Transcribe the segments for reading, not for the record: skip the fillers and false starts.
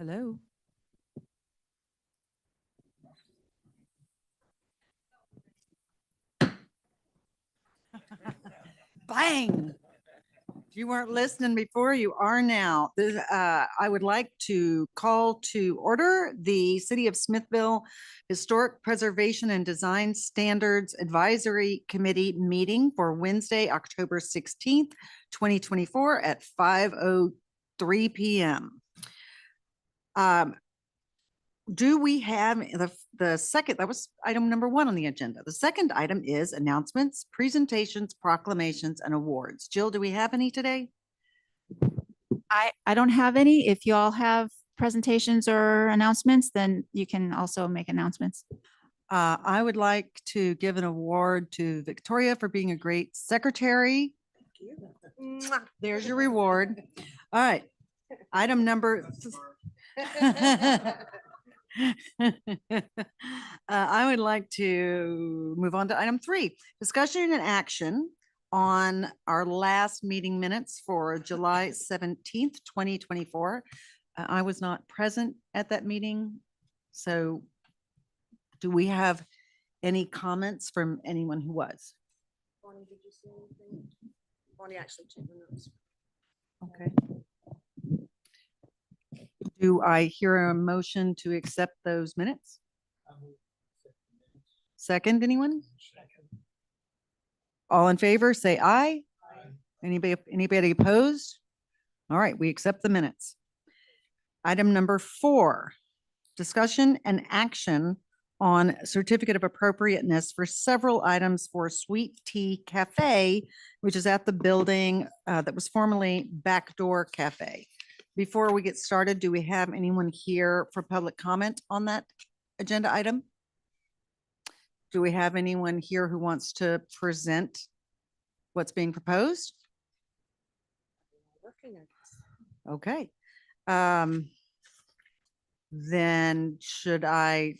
Hello. Bang. If you weren't listening before, you are now. I would like to call to order the City of Smithville Historic Preservation and Design Standards Advisory Committee meeting for Wednesday, October 16th, 2024 at 5:03 p.m. Do we have the second, that was item number 1 on the agenda. The second item is announcements, presentations, proclamations, and awards. Jill, do we have any today? I don't have any. If you all have presentations or announcements, then you can also make announcements. I would like to give an award to Victoria for being a great secretary. There's your reward. All right. Item number. I would like to move on to item 3, discussion and action on our last meeting minutes for July 17th, 2024. I was not present at that meeting. So do we have any comments from anyone who was? Bonnie, did you see anything? Bonnie actually took the notes. Okay. Do I hear a motion to accept those minutes? Second, anyone? All in favor, say aye. Anybody opposed? All right, we accept the minutes. Item number 4, discussion and action on certificate of appropriateness for several items for Sweet Tea Cafe, which is at the building that was formerly Backdoor Cafe. Before we get started, do we have anyone here for public comment on that agenda item? Do we have anyone here who wants to present what's being proposed? Okay. Then should I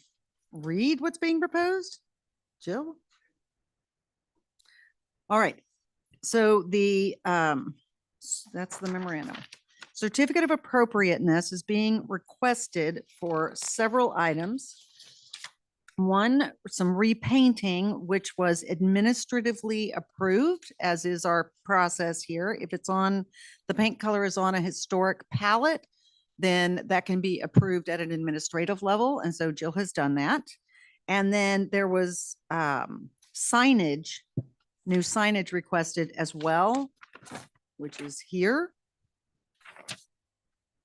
read what's being proposed? Jill? All right. So that's the memorandum. Certificate of appropriateness is being requested for several items. One, some repainting, which was administratively approved, as is our process here. If it's on, the paint color is on a historic palette, then that can be approved at an administrative level. And so Jill has done that. And then there was signage, new signage requested as well, which is here.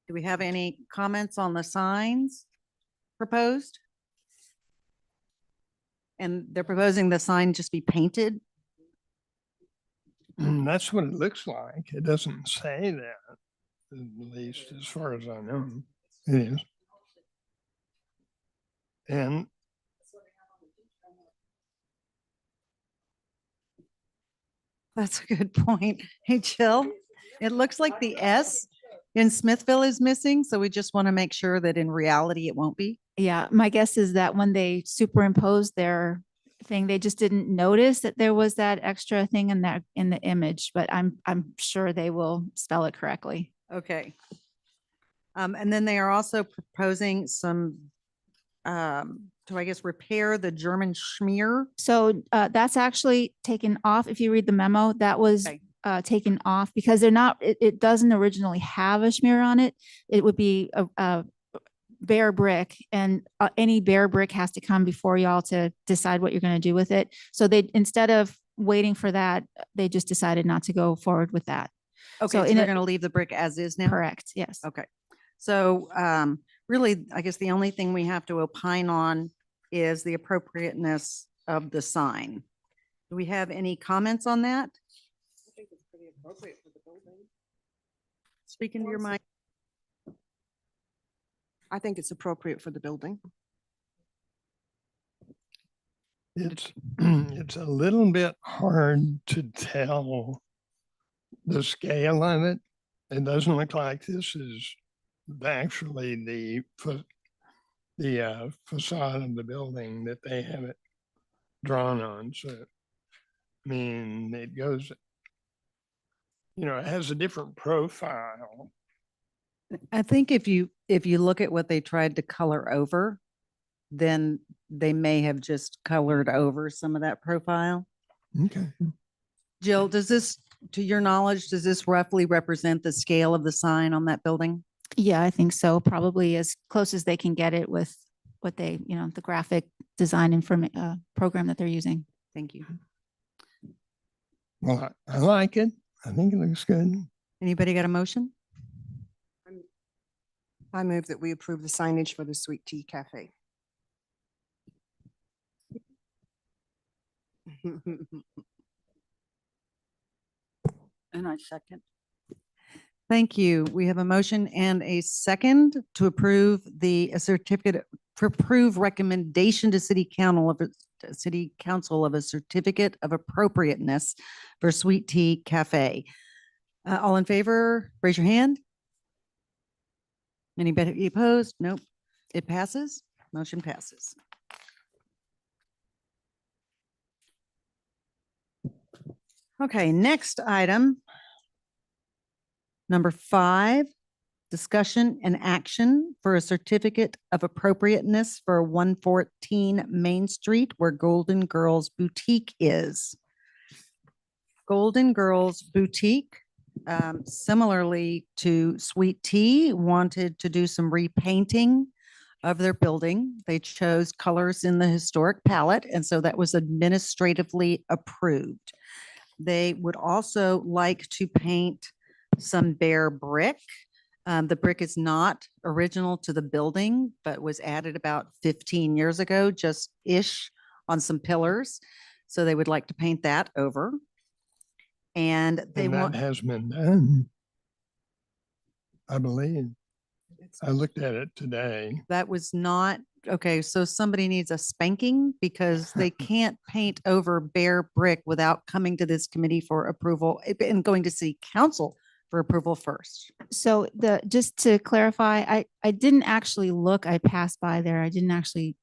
Do we have any comments on the signs proposed? And they're proposing the sign just be painted? That's what it looks like. It doesn't say that, at least as far as I know. It is. And That's a good point. Hey, Jill, it looks like the S in Smithville is missing. So we just want to make sure that in reality it won't be. Yeah, my guess is that when they superimposed their thing, they just didn't notice that there was that extra thing in the image, but I'm sure they will spell it correctly. Okay. And then they are also proposing some, to I guess repair the German schmear. So that's actually taken off. If you read the memo, that was Okay. Taken off because they're not, it doesn't originally have a smear on it. It would be a bare brick, and any bare brick has to come before y'all to decide what you're going to do with it. So they, instead of waiting for that, they just decided not to go forward with that. Okay, So so in they're a- going to leave the brick as is now? Correct. Yes. Okay. So really, I guess the only thing we have to opine on is the appropriateness of the sign. Do we have any comments on that? I think it's pretty appropriate for the building. Speaking to your mic. I think it's appropriate for the building. it's it's a little bit hard to tell the scale of it. It doesn't look like this is actually the facade of the building that they have it drawn on. So, I mean, it goes, it has a different profile. I think if you if you look at what they tried to color over, then they may have just colored over some of that profile. Okay. Jill, does this, to your knowledge, does this roughly represent the scale of the sign on that building? Yeah, I think so. Probably as close as they can get it with what they, the graphic design program that they're using. Thank you. Well, I like it. I think it looks good. Anybody got a motion? I move that we approve the signage for the Sweet Tea Cafe. And I second. Thank you. We have a motion and a second to approve a certificate, to approve recommendation to City Council of a certificate of appropriateness for Sweet Tea Cafe. All in favor, raise your hand. Anybody opposed? Nope. It passes. Motion passes. Okay, next item. Number 5, discussion and action for a certificate of appropriateness for 114 Main Street where Golden Girls Boutique is. Golden Girls Boutique, similarly to Sweet Tea, wanted to do some repainting of their building. They chose colors in the historic palette, and so that was administratively approved. They would also like to paint some bare brick. The brick is not original to the building, but was added about 15 years ago, just ish, on some pillars. So they would like to paint that over. And they And that want, has been done, I believe. I looked at it today. that was not, okay, so somebody needs a spanking because they can't paint over bare brick without coming to this committee for approval and going to city council for approval first. So just to clarify, I didn't actually look, I passed by there. I didn't actually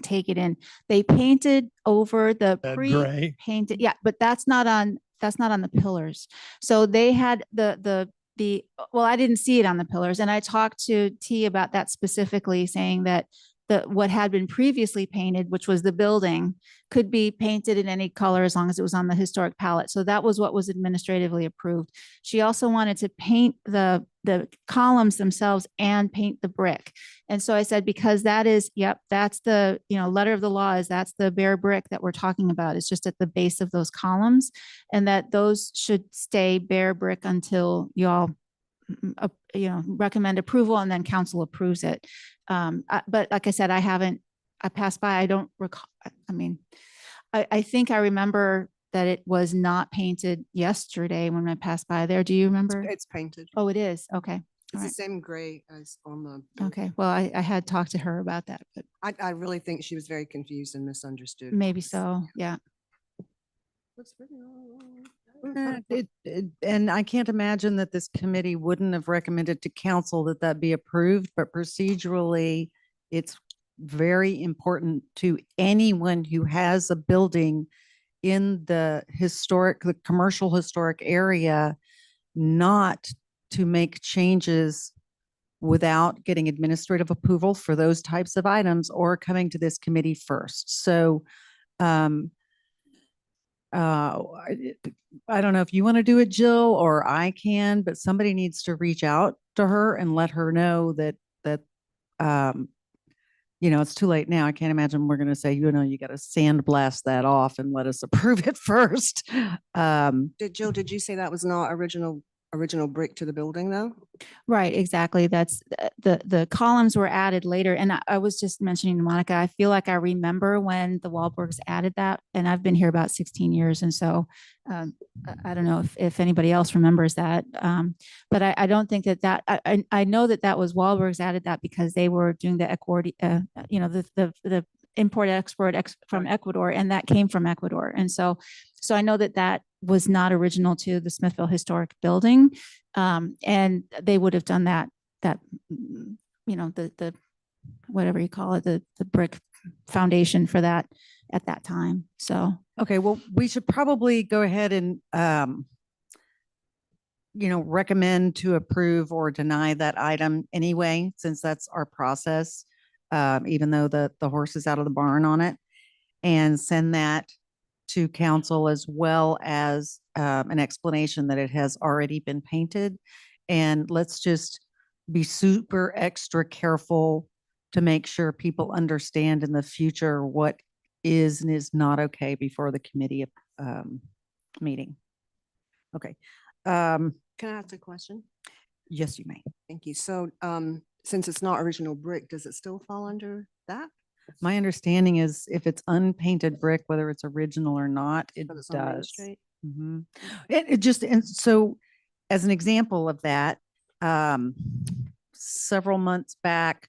take it in. They painted over the That gray. pre-painted, yeah, but that's not on the pillars. So they had well, I didn't see it on the pillars. And I talked to T about that specifically, saying that what had been previously painted, which was the building, could be painted in any color as long as it was on the historic palette. So that was what was administratively approved. She also wanted to paint the columns themselves and paint the brick. And so I said, because that is, yep, that's the, letter of the law is that's the bare brick that we're talking about. It's just at the base of those columns, and that those should stay bare brick until y'all recommend approval and then council approves it. But like I said, I passed by, I don't recall. I mean, I think I remember that it was not painted yesterday when I passed by there. Do you remember? It's painted. Oh, it is. Okay. It's the right. same gray as on the. Okay. Well, I had talked to her about that, but I really think she was very confused and misunderstood. maybe so. Yeah. Looks pretty. And I can't imagine that this committee wouldn't have recommended to council that that be approved, but procedurally, it's very important to anyone who has a building in the commercial historic area, not to make changes without getting administrative approval for those types of items or coming to this committee first. So, I don't know if you want to do it, Jill, or I can, but somebody needs to reach out to her and let her know that it's too late now. I can't imagine we're going to say, you got to sandblast that off and let us approve it first. Did you say that was not original brick to the building though? Right, exactly. That's the columns were added later. And I was just mentioning to Monica, I feel like I remember when the Wahlbergs added that, and I've been here about 16 years. And so I don't know if anybody else remembers that. But I don't think that I know that was Wahlbergs added that because they were doing the the import export from Ecuador, and that came from Ecuador. And so I know that was not original to the Smithville Historic Building. And they would have done that, the whatever you call it, the brick foundation for that at that time. So, Okay, well, we should probably go ahead and recommend to approve or deny that item anyway, since that's our process, even though the horse is out of the barn on it, and send that to council as well as an explanation that it has already been painted. And let's just be super extra careful to make sure people understand in the future what is and is not okay before the committee meeting. Okay. Can I ask a question? Yes, you may. Thank you. So, since it's not original brick, does it still fall under that? My understanding is if it's unpainted brick, whether it's original or not, it Because it's on Main does. Street? Mhm. It just, and so as an example of that, several months back,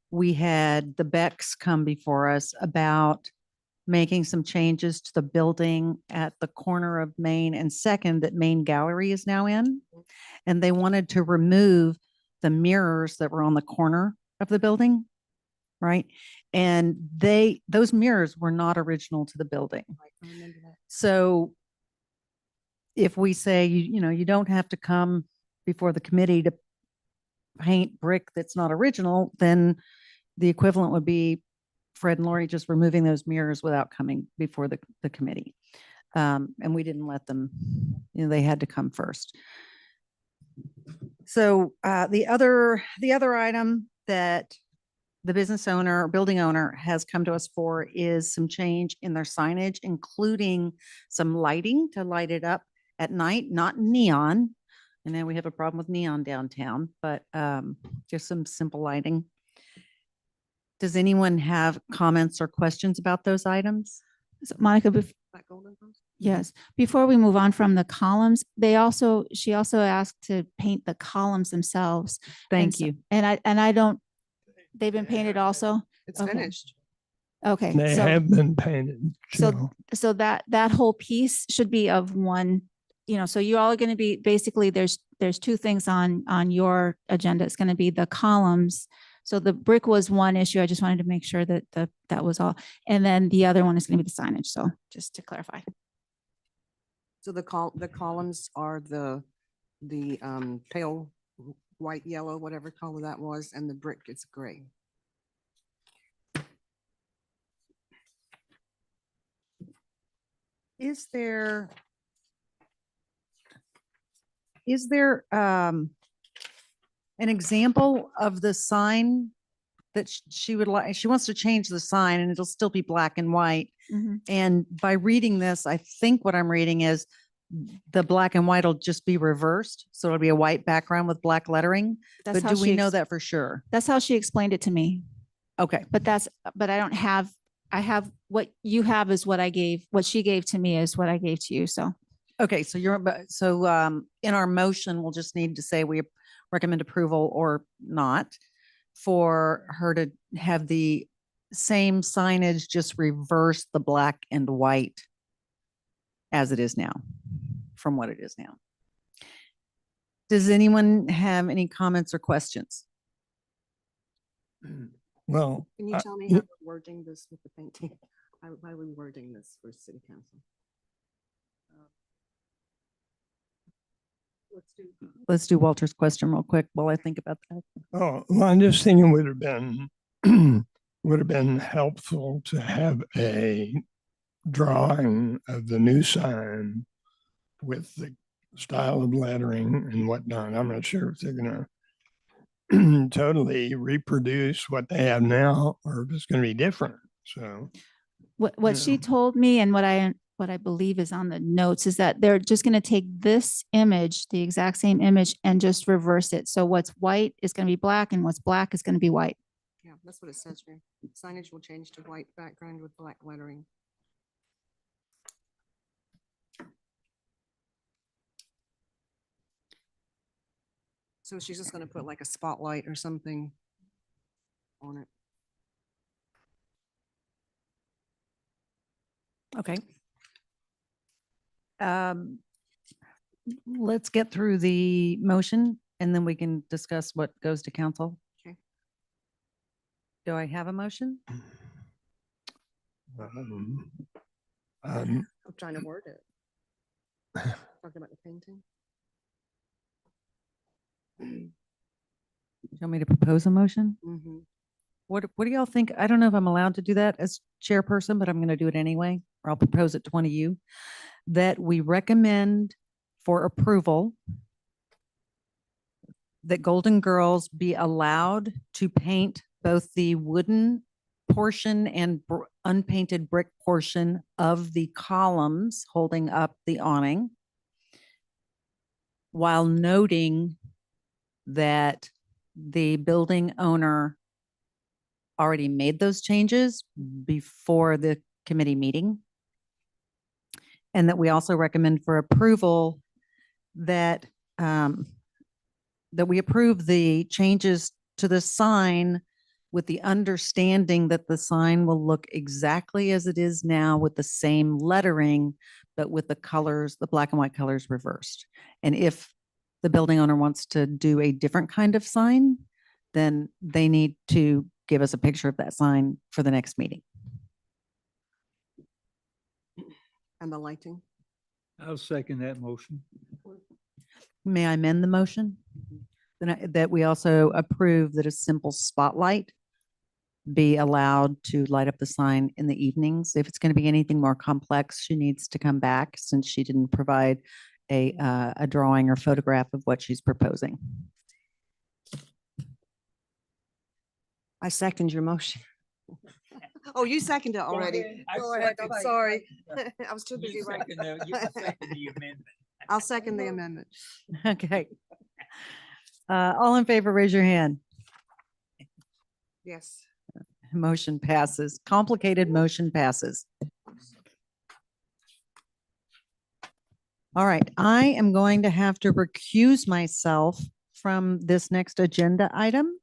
we had the Becks come before us about making some changes to the building at the corner of Main and Second that Main Gallery is now in. And they wanted to remove the mirrors that were on the corner of the building, right? And those mirrors were not original to the building. Right, I remember that. So if we say, you don't have to come before the committee to paint brick that's not original, then the equivalent would be Fred and Lori just removing those mirrors without coming before the committee. And we didn't let them, they had to come first. So the other item that the business owner, building owner has come to us for is some change in their signage, including some lighting to light it up at night, not neon. And then we have a problem with neon downtown, but just some simple lighting. Does anyone have comments or questions about those items? So Monica, That golden house? yes, before we move on from the columns, she also asked to paint the columns themselves. Thank so- you. And I don't, they've been painted also? It's Okay. finished. Okay. They so- have been painted. So, Jill. so that whole piece should be of one, so you all are going to be, basically, there's two things on your agenda. It's going to be the columns. So the brick was one issue. I just wanted to make sure that that was all. And then the other one is going to be the signage. So just to clarify. So the columns are the pale white, yellow, whatever color that was, and the brick is gray. Is there an example of the sign that she would like? She wants to change the sign and it'll still be black and white. Mhm. And by reading this, I think what I'm reading is the black and white will just be reversed. So it'll be a white background with black lettering. That's But how do we she know ex- that for sure? That's how she explained it to me. Okay. But I don't have, I have what you have is what she gave to me is what I gave to you. So Okay, so in our motion, we'll just need to say we recommend approval or not for her to have the same signage, just reverse the black and white as it is now, from what it is now. Does anyone have any comments or questions? Well, Can you tell me yeah. how we're wording this with the painting? How are we wording this for city council? Let's do Walter's question real quick while I think about that. oh, well, I'm just thinking it would have been helpful to have a drawing of the new sign with the style of lettering and whatnot. I'm not sure if they're gonna totally reproduce what they have now or if it's gonna be different. So what she Yeah. told me and what I believe is on the notes is that they're just going to take this image, the exact same image, and just reverse it. So what's white is going to be black and what's black is going to be white. Yeah, that's what it says here. Signage will change to white background with black lettering. So she's just gonna put like a spotlight or something on it. Okay. Let's get through the motion and then we can discuss what goes to council. Okay. Do I have a motion? um, I'm trying to word it. Talking about the painting. you want me to propose a motion? Mhm. What do y'all think? I don't know if I'm allowed to do that as chairperson, but I'm going to do it anyway, or I'll propose it to one of you, that we recommend for approval that Golden Girls be allowed to paint both the wooden portion and unpainted brick portion of the columns holding up the awning, while noting that the building owner already made those changes before the committee meeting. And that we also recommend for approval that, that we approve the changes to the sign with the understanding that the sign will look exactly as it is now with the same lettering, but with the colors, the black and white colors reversed. And if the building owner wants to do a different kind of sign, then they need to give us a picture of that sign for the next meeting. And the lighting? I'll second that motion. May I amend the motion? That we also approve that a simple spotlight be allowed to light up the sign in the evenings. If it's going to be anything more complex, she needs to come back since she didn't provide a drawing or photograph of what she's proposing. I second your motion. Oh, you seconded it already. Go ahead, I'm sorry. I was too busy writing. I'll second the amendment. Okay. All in favor, raise your hand. Yes. Motion passes. Complicated motion passes. All right, I am going to have to recuse myself from this next agenda item.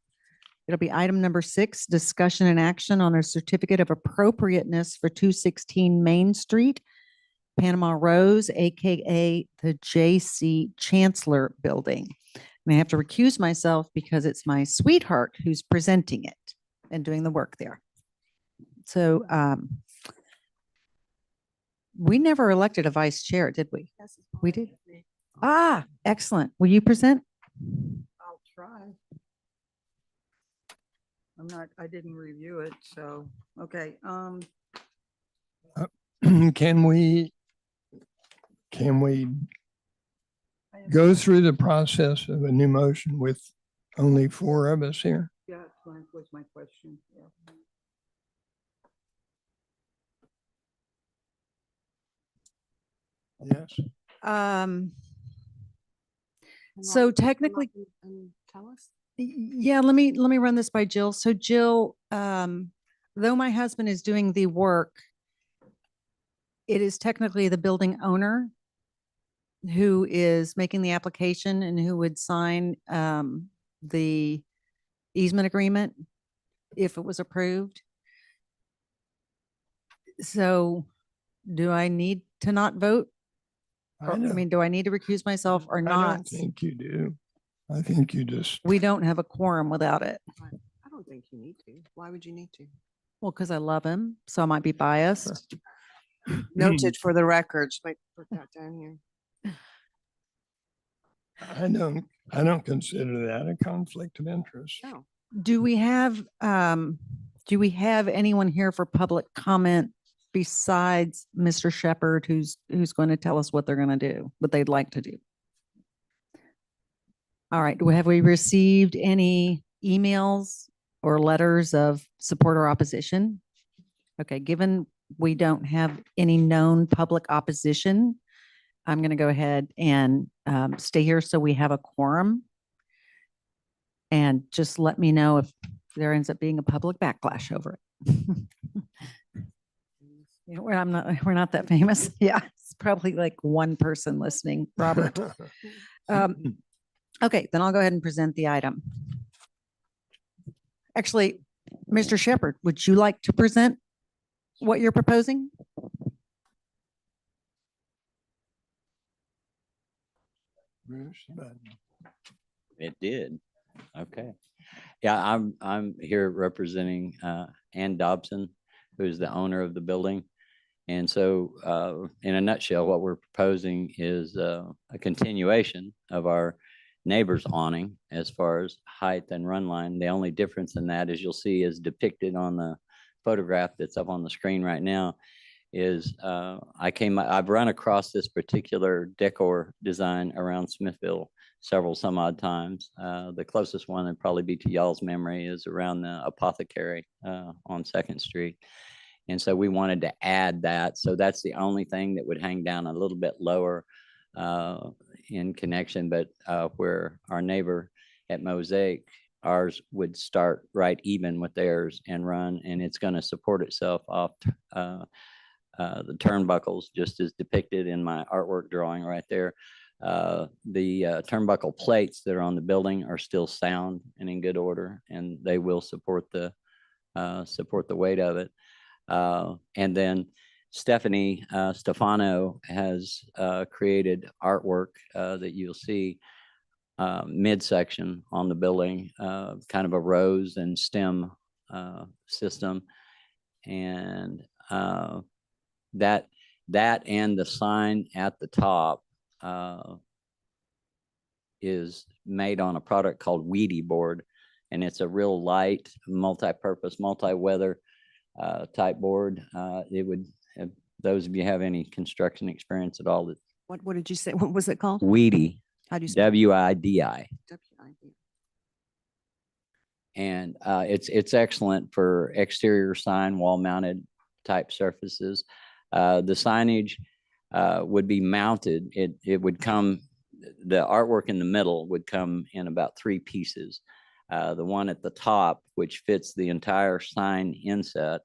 It'll be item number 6, discussion and action on a certificate of appropriateness for 216 Main Street, Panama Rose, AKA the J.C. Chancellor Building. And I have to recuse myself because it's my sweetheart who's presenting it and doing the work there. So we never elected a vice chair, did we? We did. Ah, excellent. Will you present? I'll try. I didn't review it, so, okay, Can we go through the process of a new motion with only 4 of us here? yeah, that was my question, yeah. Yes. So technically, Tell us. yeah, let me run this by Jill. So Jill, though my husband is doing the work, it is technically the building owner who is making the application and who would sign the easement agreement if it was approved. So do I need to not vote? Or, I mean, do I need to recuse myself or I not? don't think you do. I think you just, We don't have a quorum without it. I don't think you need to. Why would you need to? Well, because I love him, so I might be biased. Noted for the records. Wait, put that down here. I don't consider that a conflict of interest. No. Do we have anyone here for public comment besides Mr. Shepherd, who's going to tell us what they're going to do, what they'd like to do? All right. Have we received any emails or letters of support or opposition? Okay. Given we don't have any known public opposition, I'm going to go ahead and stay here so we have a quorum. And just let me know if there ends up being a public backlash over it. You know, we're not that famous. Yeah, it's probably like one person listening, Robert. Okay, then I'll go ahead and present the item. Actually, Mr. Shepherd, would you like to present what you're proposing? Bruce, but It did. Okay. Yeah, I'm here representing Ann Dobson, who's the owner of the building. And so in a nutshell, what we're proposing is a continuation of our neighbor's awning as far as height and run line. The only difference in that, as you'll see, is depicted on the photograph that's up on the screen right now, is I've run across this particular decor design around Smithville several some odd times. The closest one would probably be to y'all's memory is around the Apothecary on 2nd Street. And so we wanted to add that. So that's the only thing that would hang down a little bit lower in connection, but where our neighbor at Mosaic, ours would start right even with theirs and run, and it's going to support itself off the turnbuckles, just as depicted in my artwork drawing right there. The turnbuckle plates that are on the building are still sound and in good order, and they will support the weight of it. And then Stephanie Stefano has created artwork that you'll see midsection on the building, kind of a rose and stem system. And that and the sign at the top is made on a product called Weedy board. And it's a real light, multi-purpose, multi-weather type board. It would, if those of you have any construction experience at all, that What did you say? What was it called? Weedy, How do you spell it? WIDI. W-I-D. And it's excellent for exterior sign, wall mounted type surfaces. The signage would be mounted. It would come, the artwork in the middle would come in about 3 pieces. The one at the top, which fits the entire sign inset,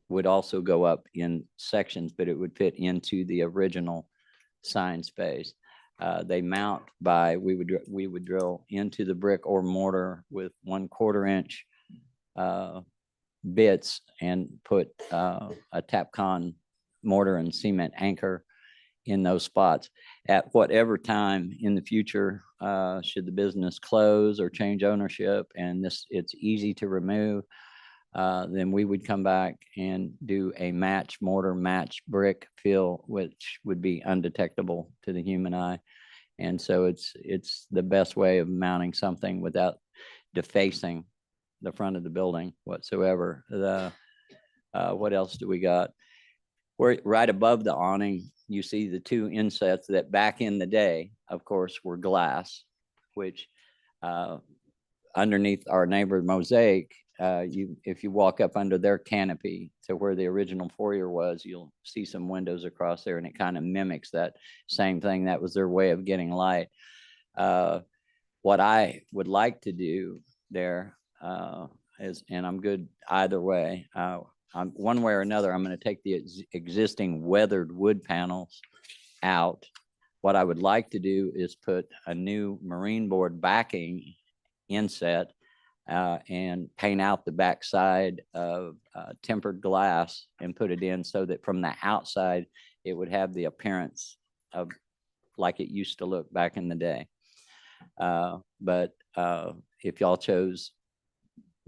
would also go up in sections, but it would fit into the original sign space. They mount by, we would drill into the brick or mortar with 1/4 inch bits and put a Tapcon mortar and cement anchor in those spots. At whatever time in the future, should the business close or change ownership and it's easy to remove, then we would come back and do a match mortar, match brick fill, which would be undetectable to the human eye. And so it's the best way of mounting something without defacing the front of the building whatsoever. What else do we got? Right above the awning, you see the 2 insets that back in the day, of course, were glass, which underneath our neighbor Mosaic, if you walk up under their canopy to where the original foyer was, you'll see some windows across there, and it kind of mimics that same thing. That was their way of getting light. What I would like to do there is, and I'm good either way, one way or another, I'm going to take the existing weathered wood panels out. What I would like to do is put a new marine board backing inset and paint out the backside of tempered glass and put it in so that from the outside, it would have the appearance of like it used to look back in the day. But if y'all chose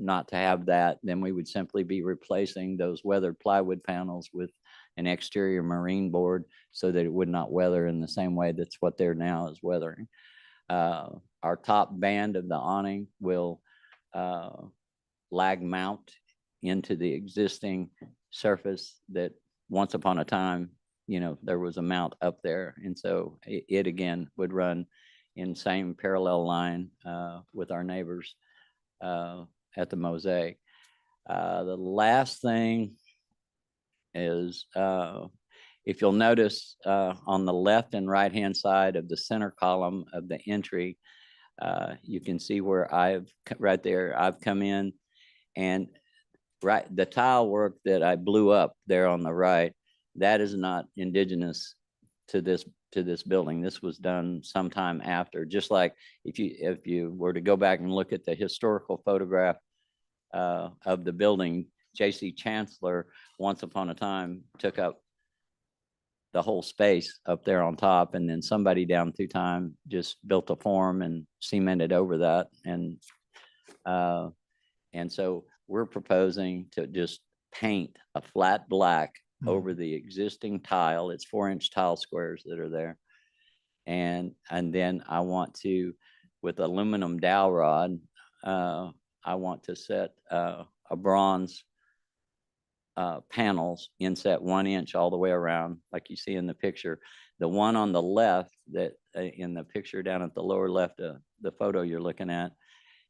not to have that, then we would simply be replacing those weathered plywood panels with an exterior marine board so that it would not weather in the same way that's what they're now is weathering. Our top band of the awning will lag mount into the existing surface that once upon a time, there was a mount up there. And so it again would run in same parallel line with our neighbors at the Mosaic. The last thing is, if you'll notice on the left and right hand side of the center column of the entry, you can see where I've come in, and the tile work that I blew up there on the right, that is not indigenous to this building. This was done sometime after. Just like if you were to go back and look at the historical photograph of the building, J.C. Chancellor once upon a time took up the whole space up there on top, and then somebody down through time just built a form and cemented over that. And so we're proposing to just paint a flat black over the existing tile. It's 4-inch tile squares that are there. And then I want to, with aluminum dowel rod, I want to set a bronze panels inset 1 inch all the way around, like you see in the picture. The one on the left that in the picture down at the lower left, the photo you're looking at,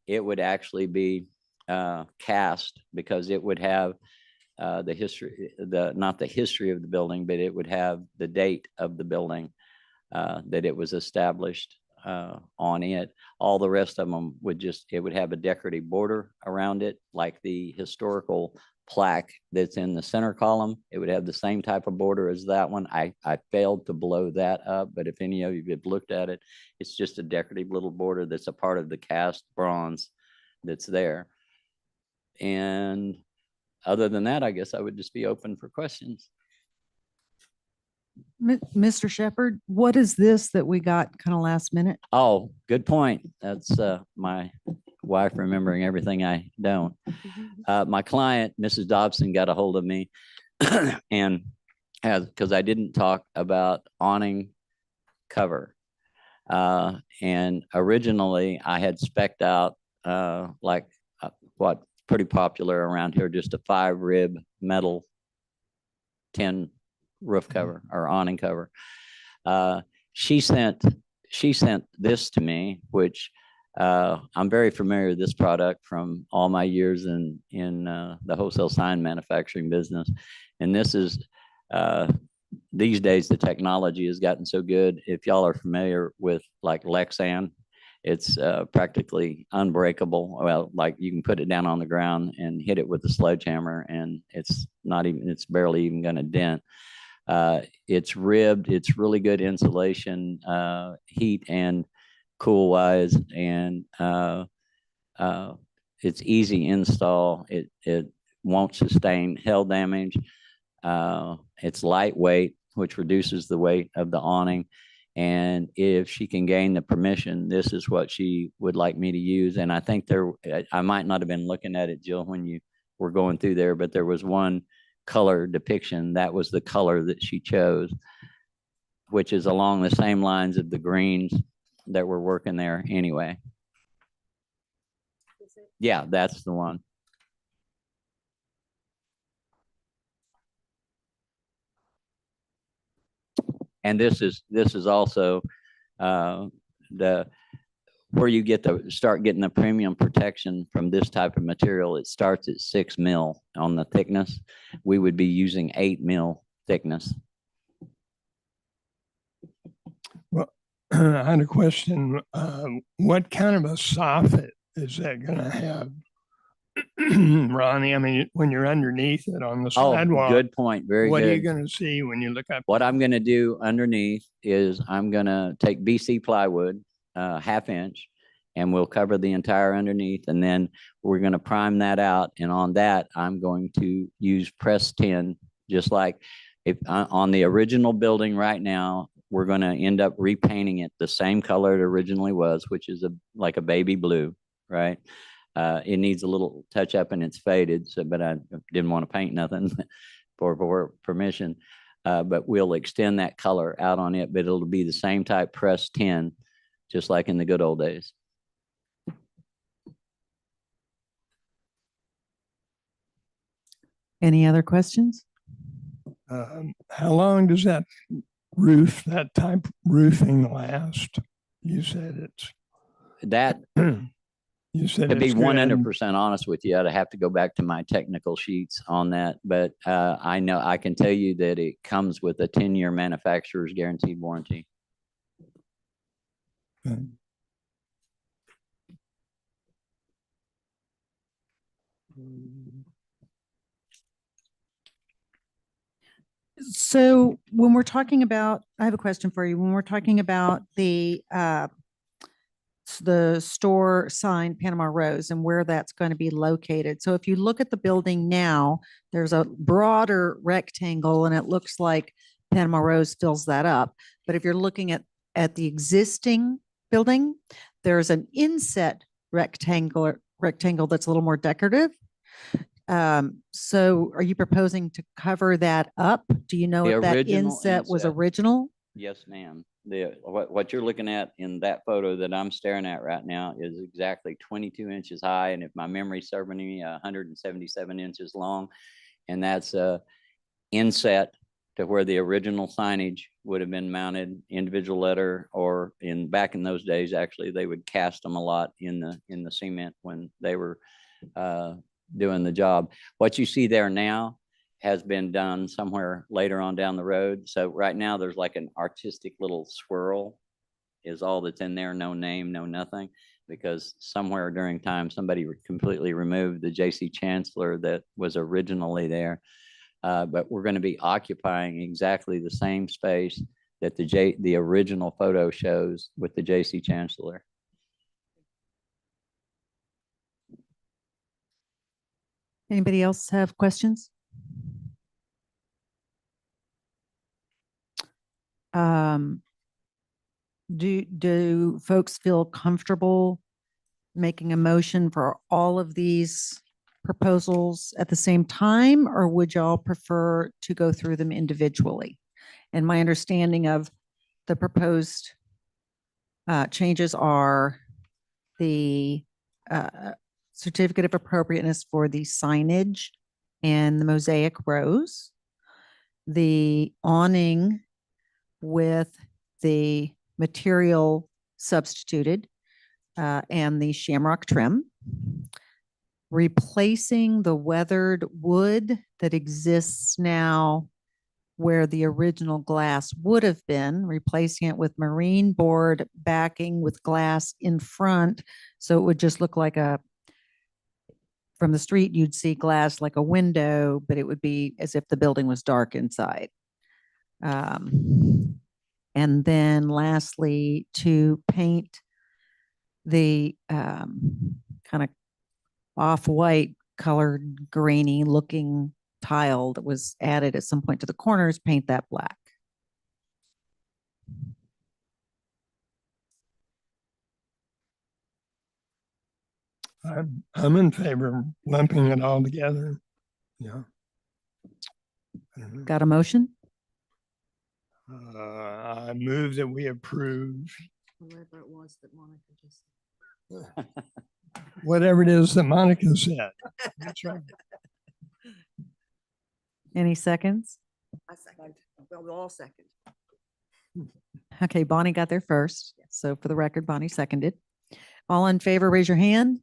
it would actually be cast, because it would have the history, not the history of the building, but it would have the date of the building that it was established on it. All the rest of them would just, it would have a decorative border around it, like the historical plaque that's in the center column. It would have the same type of border as that one. I failed to blow that up, but if any of you have looked at it, it's just a decorative little border that's a part of the cast bronze that's there. And other than that, I guess I would just be open for questions. Mr. Shepherd, what is this that we got kind of last minute? Oh, good point. That's my wife remembering everything I don't. My client, Mrs. Dobson, got a hold of me and because I didn't talk about awning cover. And originally I had spec'd out what pretty popular around here, just a 5-rib metal tin roof cover or awning cover. She sent this to me, which I'm very familiar with this product from all my years in the wholesale sign manufacturing business. And this is, these days, the technology has gotten so good. If y'all are familiar with like Lexan, it's practically unbreakable. Well, like you can put it down on the ground and hit it with a sledgehammer and it's barely even going to dent. It's ribbed. It's really good insulation, heat and cool wise, and it's easy install. It won't sustain hail damage. It's lightweight, which reduces the weight of the awning. And if she can gain the permission, this is what she would like me to use. And I think I might not have been looking at it, Jill, when you were going through there, but there was one color depiction. That was the color that she chose, which is along the same lines of the greens that were working there anyway. Yeah, that's the one. And this is also where you start getting the premium protection from this type of material. It starts at 6 mil on the thickness. We would be using 8 mil thickness. Well, I had a question. What kind of a soffit is that going to have, Ronnie? I mean, when you're underneath it on the sidewalk. Good point. Very what good. What are you going to see when you look up? What I'm going to do underneath is I'm going to take BC plywood, 1/2 inch, and we'll cover the entire underneath. And then we're going to prime that out. And on that, I'm going to use pressed tin, just like if on the original building right now, we're going to end up repainting it the same color it originally was, which is like a baby blue, right? It needs a little touch up and it's faded, but I didn't want to paint nothing for permission. But we'll extend that color out on it, but it'll be the same type pressed tin, just like in the good old days. Any other questions? How long does that type roofing last? You said it's that. You said to be 100% honest with you, I'd have to go back to my technical sheets on that. But I know I can tell you that it comes with a 10-year manufacturer's guaranteed warranty. Okay. So when we're talking about, I have a question for you. When we're talking about the store sign Panama Rose and where that's going to be located. So if you look at the building now, there's a broader rectangle and it looks like Panama Rose fills that up. But if you're looking at the existing building, there's an inset rectangle that's a little more decorative. So are you proposing to cover that up? Do you know if that inset was original? Yes, ma'am. what you're looking at in that photo that I'm staring at right now is exactly 22 inches high. And if my memory serving me, 177 inches long. And that's inset to where the original signage would have been mounted, individual letter, or back in those days, actually, they would cast them a lot in the cement when they were doing the job. What you see there now has been done somewhere later on down the road. So right now there's like an artistic little swirl is all that's in there, no name, no nothing, because somewhere during time, somebody completely removed the J.C. Chancellor that was originally there. But we're going to be occupying exactly the same space that the original photo shows with the J.C. Chancellor. Anybody else have questions? Do folks feel comfortable making a motion for all of these proposals at the same time, or would y'all prefer to go through them individually? And my understanding of the proposed changes are the certificate of appropriateness for the signage and the mosaic rose, the awning with the material substituted, and the shamrock trim, replacing the weathered wood that exists now where the original glass would have been, replacing it with marine board backing with glass in front. So it would just look like from the street, you'd see glass like a window, but it would be as if the building was dark inside. And then lastly, to paint the kind of off-white colored grainy looking tile that was added at some point to the corners, paint that black. I'm in favor of lumping it all together. Yeah. I don't know. Got a motion? I move that we approve Whatever it was that Monica just. whatever it is that Monica said. That's right. Any seconds? I second. Well, we'll all second. Okay, Bonnie got there first. So for the record, Bonnie seconded. All in favor, raise your hand.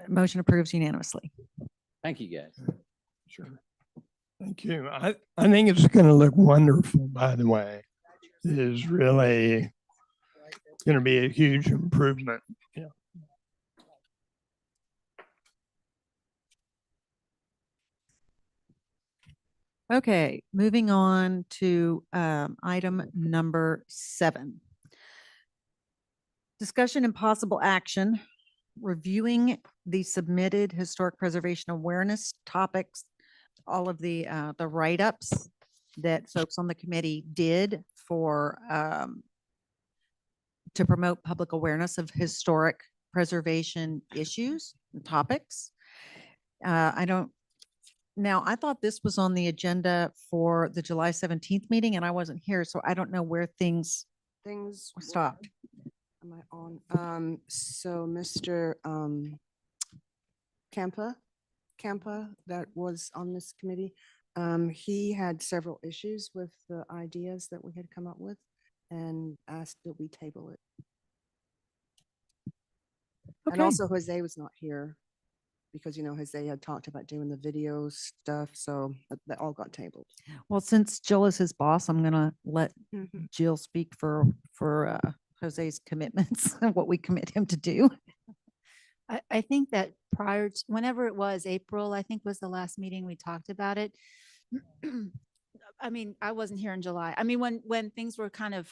Motion approves unanimously. Thank you, guys. Sure. Thank you. I think it's going to look wonderful, by the way. It is really going to be a huge improvement. Yeah. Okay, moving on to item number 7. Discussion and possible action, reviewing the submitted historic preservation awareness topics, all of the write-ups that folks on the committee did for to promote public awareness of historic preservation issues and topics. Now, I thought this was on the agenda for the July 17th meeting and I wasn't here, so I don't know where things Things. were stopped. Am I on? So Mr. Campa, that was on this committee, he had several issues with the ideas that we had come up with and asked that we table it. And Okay. also Jose was not here because, Jose had talked about doing the video stuff, so that all got tabled. Well, since Jill is his boss, I'm gonna let Mhm. Jill speak for Jose's commitments and what we commit him to do. I think that prior to, whenever it was, April, I think was the last meeting we talked about it. I mean, I wasn't here in July. I mean, when things were kind of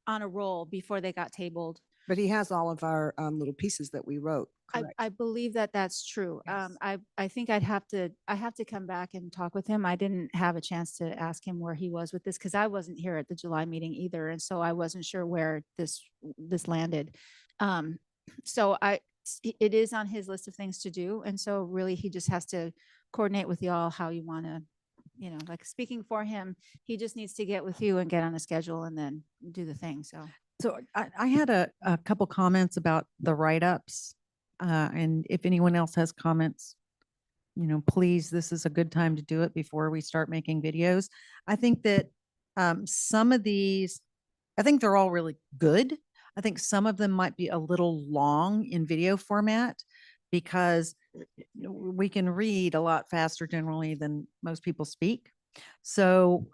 on a roll before they got tabled. But he has all of our little pieces that we wrote, correct? I believe that that's true. Yes. I think I have to come back and talk with him. I didn't have a chance to ask him where he was with this because I wasn't here at the July meeting either. And so I wasn't sure where this landed. So it is on his list of things to do. And so really he just has to coordinate with y'all how you want to you know, like speaking for him, he just needs to get with you and get on the schedule and then do the thing. So. So I had a couple comments about the write-ups. And if anyone else has comments, you know, please, this is a good time to do it before we start making videos. I think that some of these, I think they're all really good. I think some of them might be a little long in video format because we can read a lot faster generally than most people speak. So,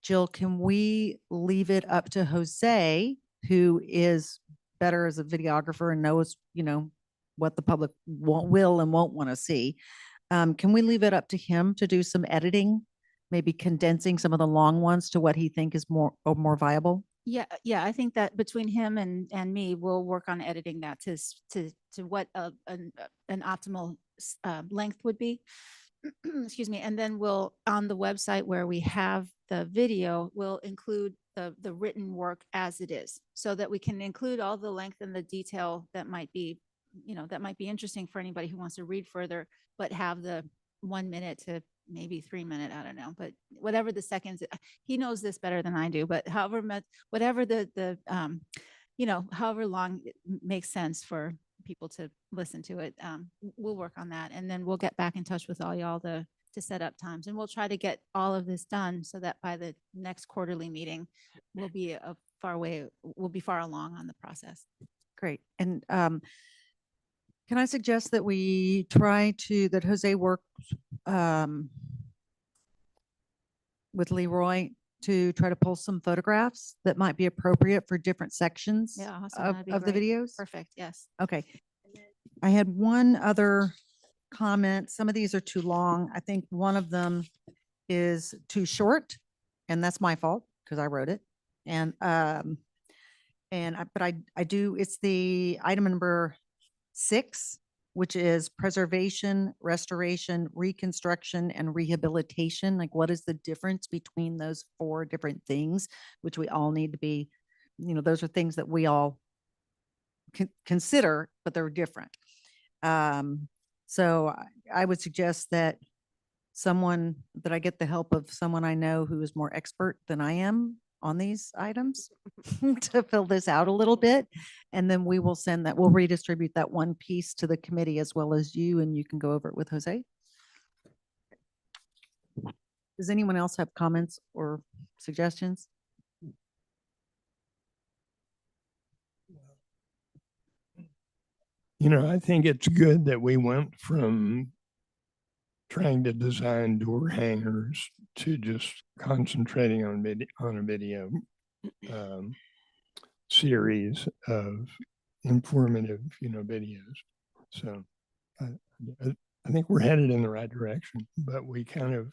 Jill, can we leave it up to Jose, who is better as a videographer and knows, you know, what the public will and won't want to see? Can we leave it up to him to do some editing, maybe condensing some of the long ones to what he think is more viable? Yeah, I think that between him and me, we'll work on editing that to what an optimal length would be. Excuse me. And then we'll, on the website where we have the video, we'll include the written work as it is, so that we can include all the length and the detail that might be, you know, that might be interesting for anybody who wants to read further, but have the 1 minute to maybe 3 minute, I don't know, but whatever the seconds, he knows this better than I do, but whatever the you know, however long it makes sense for people to listen to it, we'll work on that. And then we'll get back in touch with all y'all to set up times, and we'll try to get all of this done so that by the next quarterly meeting, we'll be we'll be far along on the process. Great. And can I suggest that we try that Jose work with Leroy to try to pull some photographs that might be appropriate for different sections Yeah, awesome. of, That'd be of the great. videos? Perfect. Yes. Okay. I had one other comment. Some of these are too long. I think one of them is too short, and that's my fault because I wrote it. And but I do, it's the item number 6, which is preservation, restoration, reconstruction, and rehabilitation. Like, what is the difference between those 4 different things, which we all need to be, you know, those are things that we all consider, but they're different. So I would suggest that I get the help of someone I know who is more expert than I am on these items to fill this out a little bit. And then we will we'll redistribute that one piece to the committee as well as you, and you can go over it with Jose. Does anyone else have comments or suggestions? You know, I think it's good that we went from trying to design door hangers to just concentrating on a video series of informative, you know, videos. So I think we're headed in the right direction, but we kind of,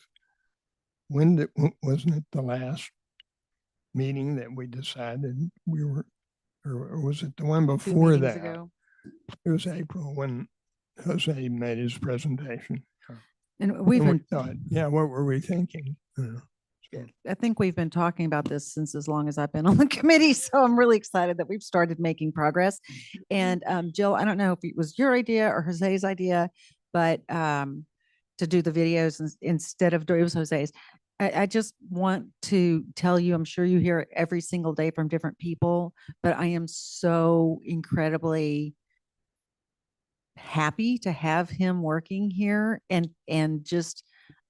wasn't it the last meeting that we decided we were, or was it the one 2 before meetings that? ago. It was April when Jose made his presentation. And we've And we been, thought, yeah, what were we thinking? I think we've been talking about this since as long as I've been on the committee. So I'm really excited that we've started making progress. And Jill, I don't know if it was your idea or Jose's idea, but to do the videos instead of, it was Jose's. I just want to tell you, I'm sure you hear it every single day from different people, but I am so incredibly happy to have him working here and just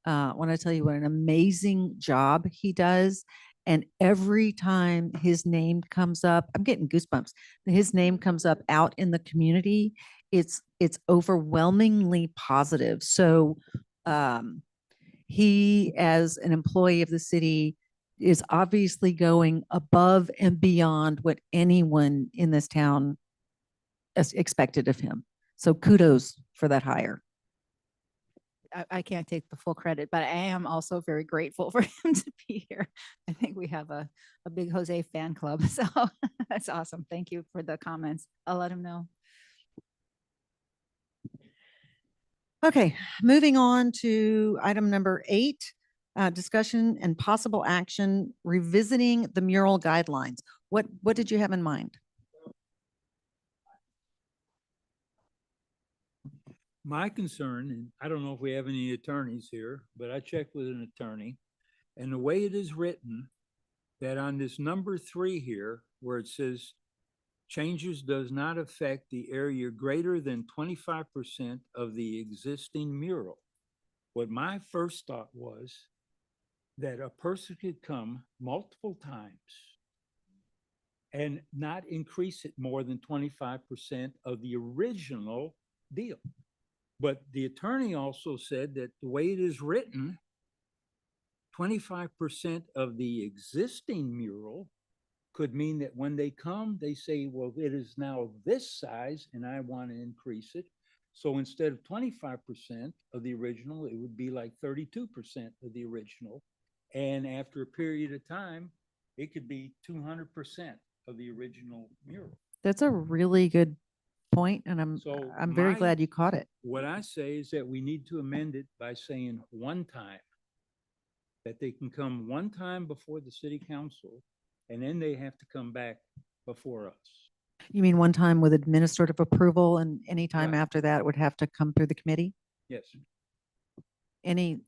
want to tell you what an amazing job he does. And every time his name comes up, I'm getting goosebumps. His name comes up out in the community. It's overwhelmingly positive. So he, as an employee of the city, is obviously going above and beyond what anyone in this town expected of him. So kudos for that hire. I can't take the full credit, but I am also very grateful for him to be here. I think we have a big Jose fan club. So that's awesome. Thank you for the comments. I'll let him know. Okay, moving on to item number 8, discussion and possible action revisiting the mural guidelines. What did you have in mind? My concern, and I don't know if we have any attorneys here, but I checked with an attorney. And the way it is written, that on this number 3 here, where it says changes does not affect the area greater than 25% of the existing mural. What my first thought was that a person could come multiple times and not increase it more than 25% of the original deal. But the attorney also said that the way it is written, 25% of the existing mural could mean that when they come, they say, well, it is now this size and I want to increase it. So instead of 25% of the original, it would be like 32% of the original. And after a period of time, it could be 200% of the original mural. That's a really good point, and So I'm very my- glad you caught it. What I say is that we need to amend it by saying one time. That they can come one time before the city council, and then they have to come back before us. You mean one time with administrative approval, and any time Right. after that it would have to come through the committee? Yes. Any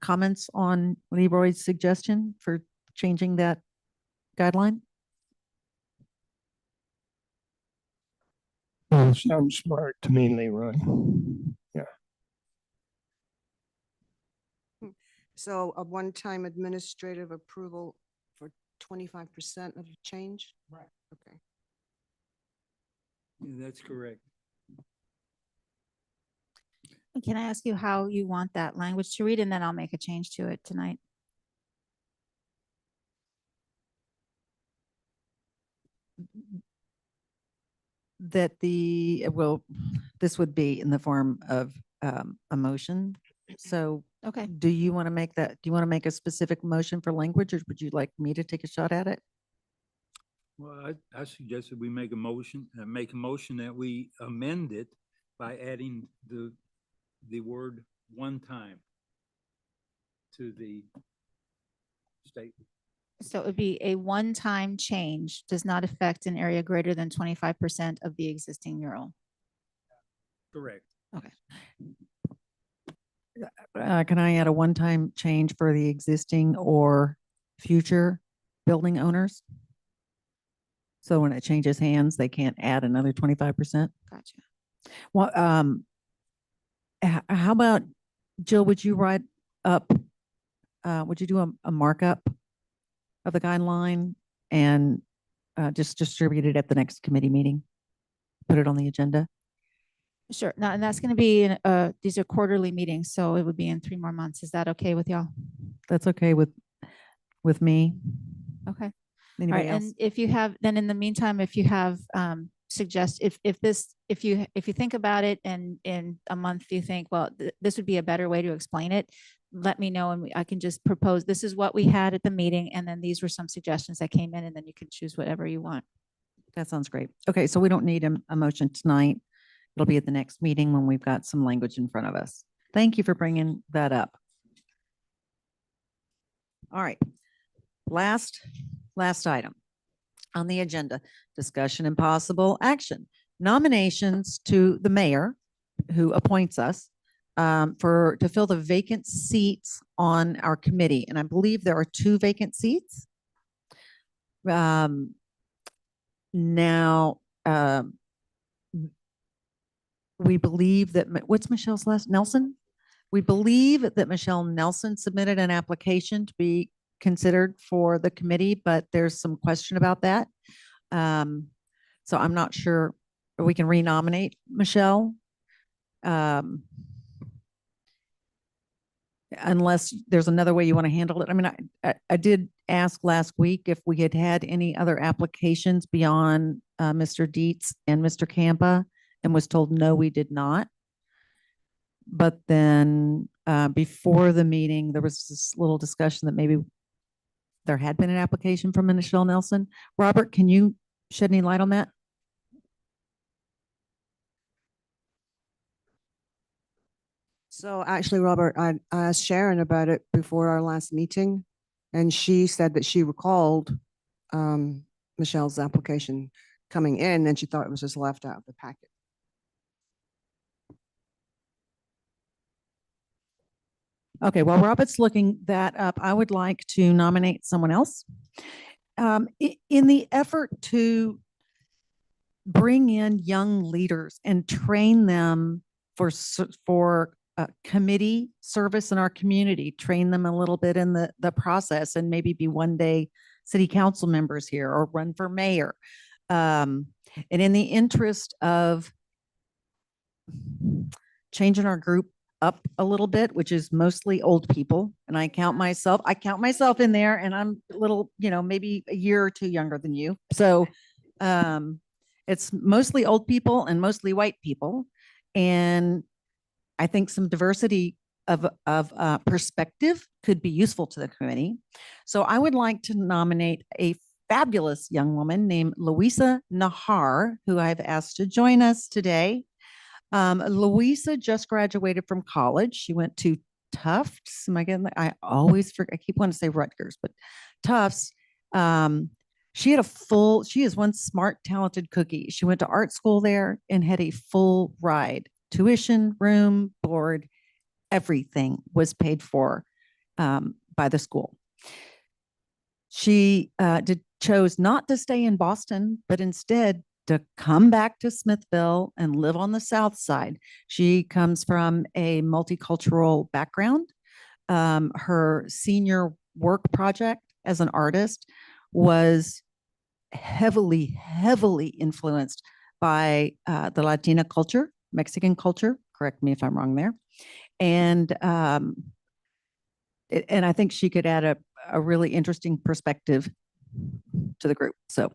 comments on Leroy's suggestion for changing that guideline? Well, sounds smart to me, Leroy. Yeah. So a one-time administrative approval for 25% of the change? Right. Okay. That's correct. Can I ask you how you want that language to read, and then I'll make a change to it tonight? That well, this would be in the form of a motion. So Okay. do you want to make that, do you want to make a specific motion for language, or would you like me to take a shot at it? Well, I suggested we make a motion that we amend it by adding the word one time to the statement. So it would be a one-time change, does not affect an area greater than 25% of the existing mural. Correct. Can I add a one-time change for the existing or future building owners? So when it changes hands, they can't add another 25%? Gotcha. Well, how about, Jill, would you write up, would you do a markup of the guideline and just distribute it at the next committee meeting? Put it on the agenda? Sure. Now, and that's going to be, these are quarterly meetings, so it would be in 3 more months. Is that okay with y'all? That's okay with me. Okay. All Anybody right. else? And if you have, then in the meantime, if you have, if you think about it and in a month you think, well, this would be a better way to explain it, let me know and I can just propose, this is what we had at the meeting. And then these were some suggestions that came in, and then you can choose whatever you want. That sounds great. Okay, so we don't need a motion tonight. It'll be at the next meeting when we've got some language in front of us. Thank you for bringing that up. All right. Last item on the agenda, discussion and possible action. Nominations to the mayor, who appoints us, to fill the vacant seats on our committee. And I believe there are 2 vacant seats. Now, we believe that, what's Michelle's last, Nelson? We believe that Michelle Nelson submitted an application to be considered for the committee, but there's some question about that. So I'm not sure we can renominate Michelle. Unless there's another way you want to handle it. I mean, I did ask last week if we had any other applications beyond Mr. Dietz and Mr. Campa, and was told no, we did not. But then before the meeting, there was this little discussion that maybe there had been an application from Michelle Nelson. Robert, can you shed any light on that? So actually, Robert, I asked Sharon about it before our last meeting, and she said that she recalled Michelle's application coming in, and she thought it was just left out of the packet. Okay, while Robert's looking that up, I would like to nominate someone else. In the effort to bring in young leaders and train them for committee service in our community, train them a little bit in the process, and maybe be one day city council members here or run for mayor. And in the interest of changing our group up a little bit, which is mostly old people, and I count myself in there, and I'm a little, maybe a year or two younger than you. So it's mostly old people and mostly white people. And I think some diversity of perspective could be useful to the committee. So I would like to nominate a fabulous young woman named Louisa Nahar, who I've asked to join us today. Louisa just graduated from college. She went to Tufts. Am I getting that? I always forget. I keep wanting to say Rutgers, but Tufts. She is one smart, talented cookie. She went to art school there and had a full ride. Tuition, room, board, everything was paid for by the school. She chose not to stay in Boston, but instead to come back to Smithville and live on the South Side. She comes from a multicultural background. Her senior work project as an artist was heavily influenced by the Latina culture, Mexican culture. Correct me if I'm wrong there. And I think she could add a really interesting perspective to the group. So,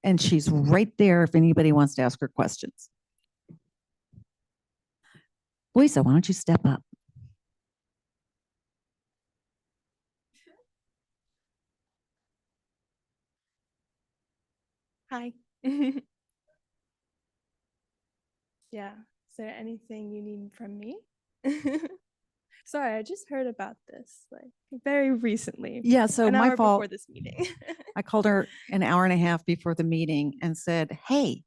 and she's right there if anybody wants to ask her questions. Lisa, why don't you step up? Hi. Yeah. Is there anything you need from me? Sorry, I just heard about this like very recently. Yeah, so an my hour fault. before this meeting. I called her an hour and a half before the meeting and said, hey,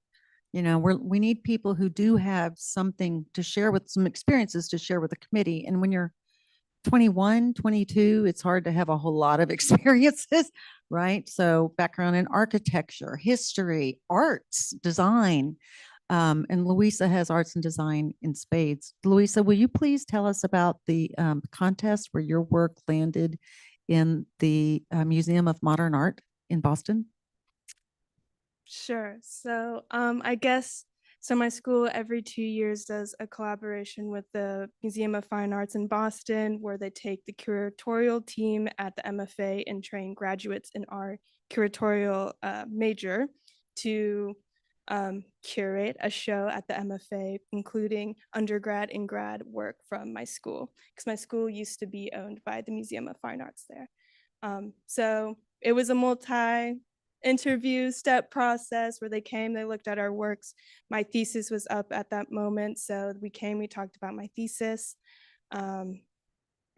we need people who do have something to share with, some experiences to share with the committee. And when you're 21, 22, it's hard to have a whole lot of experiences, right? So background in architecture, history, arts, design. And Louisa has arts and design in spades. Louisa, will you please tell us about the contest where your work landed in the Museum of Modern Art in Boston? Sure. So I guess so my school every 2 years does a collaboration with the Museum of Fine Arts in Boston, where they take the curatorial team at the MFA and train graduates in our curatorial major to curate a show at the MFA, including undergrad and grad work from my school, because my school used to be owned by the Museum of Fine Arts there. So it was a multi-interview step process where they came, they looked at our works. My thesis was up at that moment, so we talked about my thesis,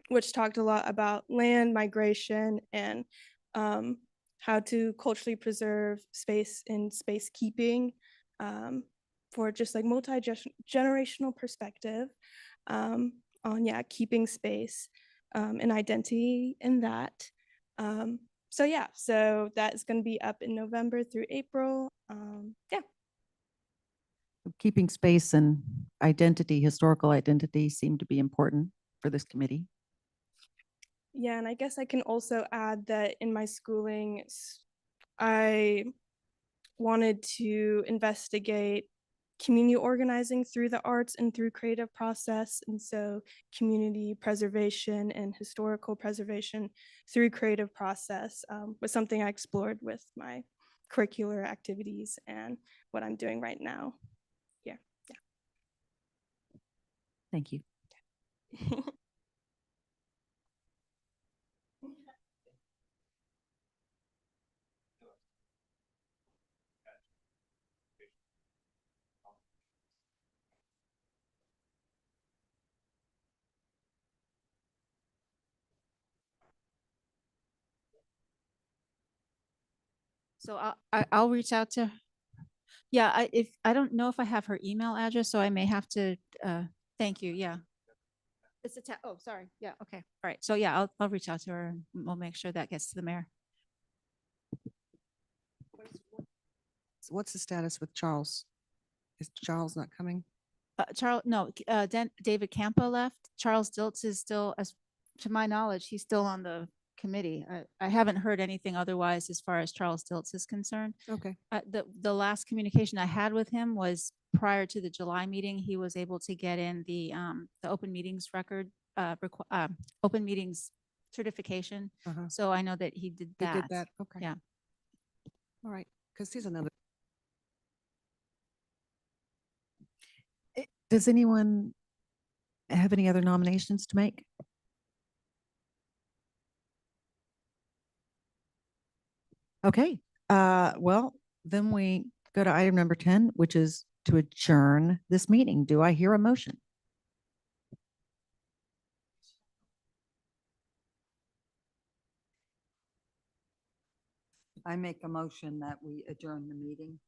which talked a lot about land migration and how to culturally preserve space in space keeping for just like multi-generational perspective on keeping space and identity in that. So yeah, so that's going to be up in November through April. Keeping space and identity, historical identity, seem to be important for this committee. Yeah, and I guess I can also add that in my schooling, I wanted to investigate community organizing through the arts and through creative process. And so community preservation and historical preservation through creative process was something I explored with my curricular activities and what I'm doing right now. Yeah. Thank you. So I'll reach out to, yeah, I don't know if I have her email address, so I may have to, thank you, yeah. It's a, oh, sorry. Yeah, okay. All right. So yeah, I'll reach out to her and we'll make sure that gets to the mayor. What's the status with Charles? Is Charles not coming? Charles, no, David Campo left. Charles Diltz is still, as to my knowledge, he's still on the committee. I haven't heard anything otherwise as far as Charles Diltz is concerned. Okay. The last communication I had with him was prior to the July meeting. He was able to get in the open meetings record, open meetings certification. Uh-huh. So I know that he did He that. did that? Okay. Yeah. All right, because he's another. Does anyone have any other nominations to make? Okay, well, then we go to item number 10, which is to adjourn this meeting. Do I hear a motion? I make a motion that we adjourn the meeting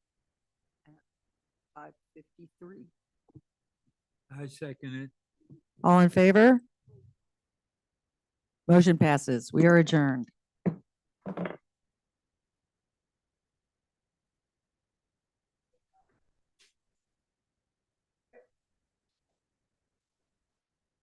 at 5:53. I second it. All in favor? Motion passes. We are adjourned.